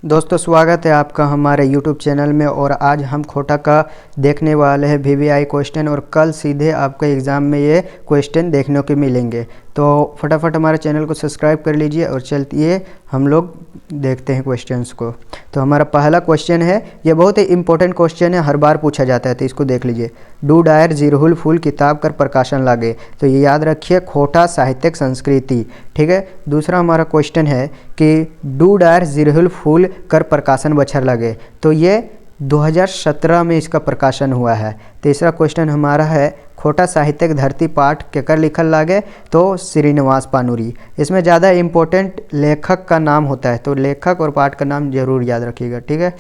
दोस्तों स्वागत है आपका हमारे YouTube चैनल में। और आज हम खोटा का देखने वाले हैं VVI क्वेश्चन, और कल सीधे आपके एग्ज़ाम में ये क्वेश्चन देखने को मिलेंगे। तो फटाफट हमारे चैनल को सब्सक्राइब कर लीजिए और चलतिए हम लोग देखते हैं क्वेश्चंस को। तो हमारा पहला क्वेश्चन है, ये बहुत ही इंपॉर्टेंट क्वेश्चन है, हर बार पूछा जाता है, तो इसको देख लीजिए। डू डायर जिरहुल फूल किताब कर प्रकाशन लागे, तो ये याद रखिए खोटा साहित्यिक संस्कृति। ठीक है। दूसरा हमारा क्वेश्चन है कि डू डायर जिरहुल फूल कर प्रकाशन बछर लगे, तो ये 2017 में इसका प्रकाशन हुआ है। तीसरा क्वेश्चन हमारा है, खोटा साहित्यिक धरती पाठ केकर लिखल लागे, तो श्रीनिवास पानुरी। इसमें ज़्यादा इम्पोर्टेंट लेखक का नाम होता है, तो लेखक और पाठ का नाम जरूर याद रखिएगा। ठीक है।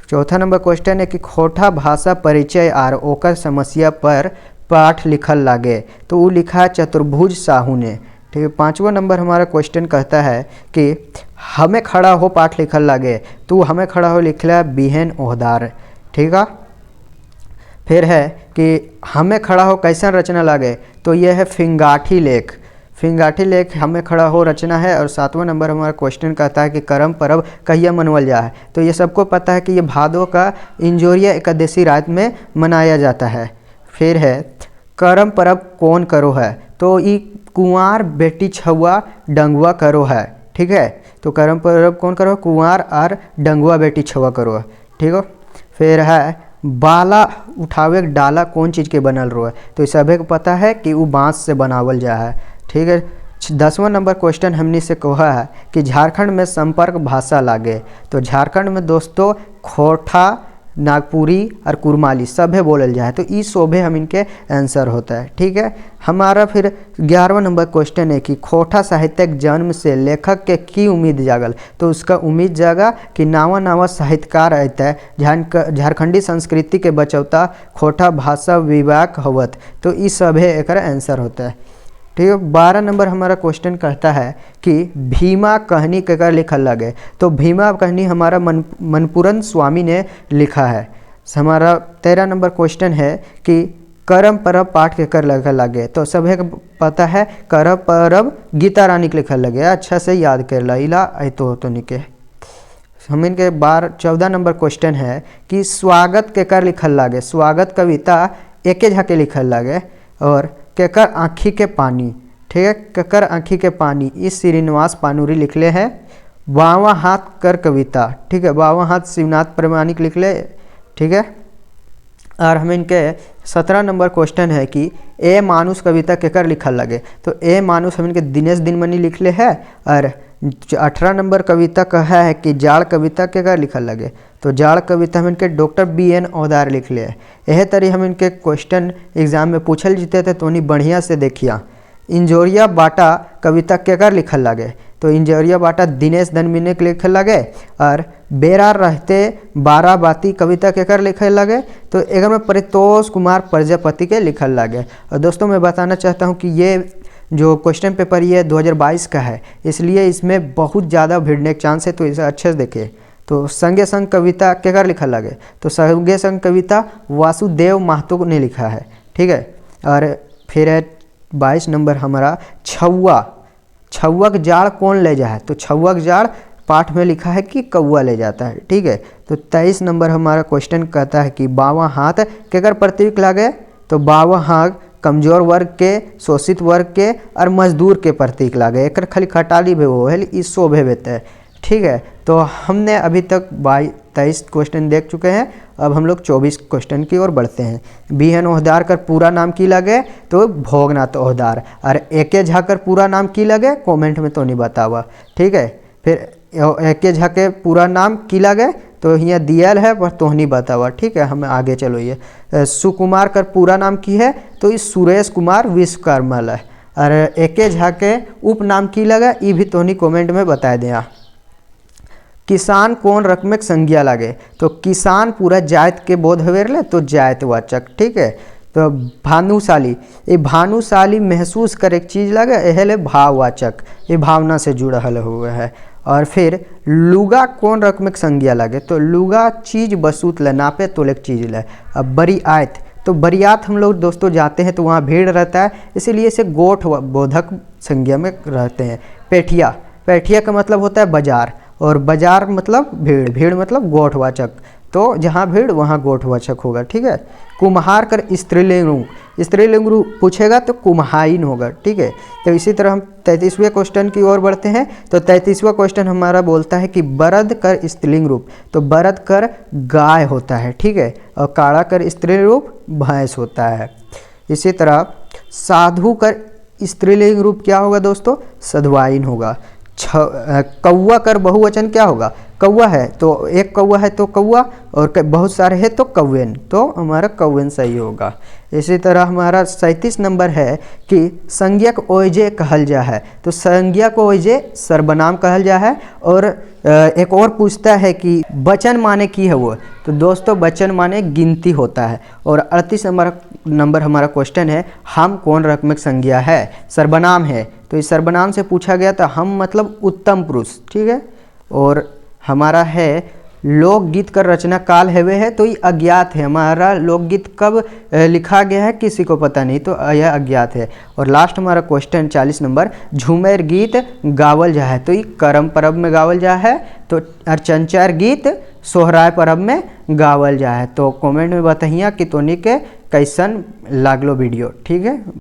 चौथा नंबर क्वेश्चन है कि खोटा भाषा परिचय आर ओकर समस्या पर पाठ लिखल लागे, तो वो लिखा है चतुर्भुज साहू ने। ठीक है। पाँचवा नंबर हमारा क्वेश्चन कहता है कि हमें खड़ा हो पाठ लिखल लागे, तो हमें खड़ा हो लिखला बिहेन ओहदार। ठीक है। फिर है कि हमें खड़ा हो कैसन रचना लागे, तो यह है फिंगाठी लेख। फिंगाठी लेख हमें खड़ा हो रचना है। और सातवां नंबर हमारा क्वेश्चन कहता है कि करम परब कहिया मनवल जा है, तो ये सबको पता है कि ये भादों का इंजोरिया एकादशी रात में मनाया जाता है। फिर है करम परब कौन करो है, तो ये कुंवार बेटी छुआ डंगुआ करो है। ठीक है। तो करम परब कौन करो, कुंवार और डंगुआ बेटी छुआ करो है। ठीक है। फिर है बाला उठावे डाला कौन चीज़ के बनल रो है, तो सभी को पता है कि वो बांस से बनावल जा है। ठीक है। 10वां नंबर क्वेश्चन हमने से कहा है कि झारखंड में संपर्क भाषा लागे, तो झारखंड में दोस्तों खोटा नागपुरी और कुरमाली सभे बोलल जाए, तो ई शोभे हम इनके आंसर होता है। ठीक है। हमारा फिर 11वां नंबर क्वेश्चन है कि खोटा साहित्यिक जन्म से लेखक के की उम्मीद जागल, तो उसका उम्मीद जागा कि नावा नावा साहित्यकार अत झारखंडी संस्कृति के बचौता खोटा भाषा विभाग होवत, तो ई सभे एक आंसर होता है। ठीक है। 12 नंबर हमारा क्वेश्चन कहता है कि भीमा कहनी केकर लिखल लगे, तो भीमा कहनी हमारा मनपुरन स्वामी ने लिखा है। हमारा 13 नंबर क्वेश्चन है कि करम परब पाठ केकर लिखल लगे, तो सभी को पता है करम परब गीता रानी के लिखल लगे। अच्छा से याद कर ला इला तो निके हम इनके 14 नंबर क्वेश्चन है कि स्वागत केकर लिखल लगे, स्वागत कविता एके झाके लिखल लगे। और केकर आँखी के पानी, ठीक है, केकर आँखी के पानी इस श्रीनिवास पानुरी लिखले हैं। बावा हाथ कर कविता, ठीक है, बावा हाथ शिवनाथ प्रमाणिक लिखले। ठीक है। और हम इनके 17 नंबर क्वेश्चन है कि ए मानुष कविता केकर लिखल लगे, तो ए मानुष हम इनके दिनेश दिनमणि लिखले है। और 18 नंबर कविता कहा है कि जाड़ कविता केकर लिखल लगे, तो जाड़ कविता हम इनके डॉक्टर BN ओहदार लिख ले। यह तरी हम इनके क्वेश्चन एग्जाम में पूछल जीते थे, तो उन्हीं बढ़िया से देखिया। इंजोरिया बाटा कविता केकर लिखल लगे, तो इंजोरिया बाटा दिनेश दिनमणि के लिखल लगे। और बेरा रहते बाराबाती कविता केकर लिखल लगे, तो एक में परितोष कुमार प्रजापति के लिखल लगे। और दोस्तों मैं बताना चाहता हूँ कि ये जो क्वेश्चन पेपर ये 2022 का है, इसलिए इसमें बहुत ज़्यादा भिड़ने के चांस है, तो इसे अच्छे से देखें। तो संगे संग कविता केकर लिखल लगे, तो संगे संग कविता वासुदेव महतो ने लिखा है। ठीक है। और फिर है 22 नंबर हमारा छौक जाड़ कौन ले जा है, तो छौक जाड़ पाठ में लिखा है कि कौआ ले जाता है। ठीक है। तो 23 नंबर हमारा क्वेश्चन कहता है कि बावा हाथ केकर प्रतीक लागे, तो बावा हाथ कमजोर वर्ग के, शोषित वर्ग के और मजदूर के प्रतीक लागे। एक खाली खटाली भी वो है, इस शोभे बेते है। ठीक है। तो हमने अभी तक 23 क्वेश्चन देख चुके हैं। अब हम लोग 24 क्वेश्चन की ओर बढ़ते हैं। BN ओहदार कर पूरा नाम की लगे, तो भोगनाथ ओहदार। और एके झा कर पूरा नाम की लगे, कमेंट में तो नहीं बतावा। ठीक है। फिर एके झा के पूरा नाम की लगे, तो यहाँ दियल है पर तो नहीं बतावा। ठीक है। हम आगे चलो। ये सुकुमार कर पूरा नाम की है, तो इस सुरेश कुमार विश्वकर्मा है। और एके झा के उपनाम की लगा, ये भी तो नहीं कमेंट में बता दें। किसान कौन रकम संज्ञा लगे, तो किसान पूरा जायत के बोध हवेरले, तो जायतवाचक। ठीक है। तो भानुशाली, ये भानुशाली महसूस करे एक चीज़ लगे, यह ले भाववाचक, ये भावना से जुड़ल हुए है। और फिर लुगा कौन रकम संज्ञा लगे, तो लुगा चीज बसूत ले नापे तो एक चीज़ ले। अब बरियात, तो बरियात हम लोग दोस्तों जाते हैं तो वहाँ भीड़ रहता है, इसीलिए इसे गोठ बोधक संज्ञा में रहते हैं। पेठिया, पेठिया का मतलब होता है बाजार, और बाजार मतलब भीड़, भीड़ मतलब गोठवाचक, तो जहाँ भीड़ वहाँ गोठवाचक होगा, ठीक है। कुम्हार कर स्त्रीलिंग रूप, स्त्रीलिंग रूप पूछेगा तो कुम्हाइन होगा, ठीक है। तो इसी तरह हम 33वें क्वेश्चन की ओर बढ़ते हैं। तो 33वां क्वेश्चन हमारा बोलता है कि बरद कर स्त्रीलिंग रूप, तो बरद कर गाय होता है, ठीक है, और काड़ा कर स्त्रीलिंग रूप भैंस होता है। इसी तरह साधु कर स्त्रीलिंग रूप क्या होगा दोस्तों, सधवाइन होगा। कौवा कर बहुवचन क्या होगा, कौवा है तो एक कौवा है तो कौवा, और बहुत सारे हैं तो कौवेन, तो हमारा कौवेन सही होगा। इसी तरह हमारा 37 नंबर है कि संज्ञक ओयजे कहल जा है, तो संज्ञा को ओयजे सर्वनाम कहल जा है। और एक और पूछता है कि वचन माने की है वो, तो दोस्तों वचन माने गिनती होता है। और 38 नंबर हमारा क्वेश्चन है, हम कौन रकमिक संज्ञा है, सर्वनाम है, तो इस सर्वनाम से पूछा गया था हम मतलब उत्तम पुरुष, ठीक है। और हमारा है लोकगीत का रचना काल हेवे है, तो ये अज्ञात है, हमारा लोकगीत कब लिखा गया है किसी को पता नहीं, तो यह अज्ञात है। और लास्ट हमारा क्वेश्चन 40 नंबर, झूमेर गीत गावल जा है, तो ये करम परब में गावल जा है, तो चंचर गीत सोहराय परब में गावल जा है। तो कमेंट में बताइए कि तोनी के कैसन लागलो वीडियो, ठीक है।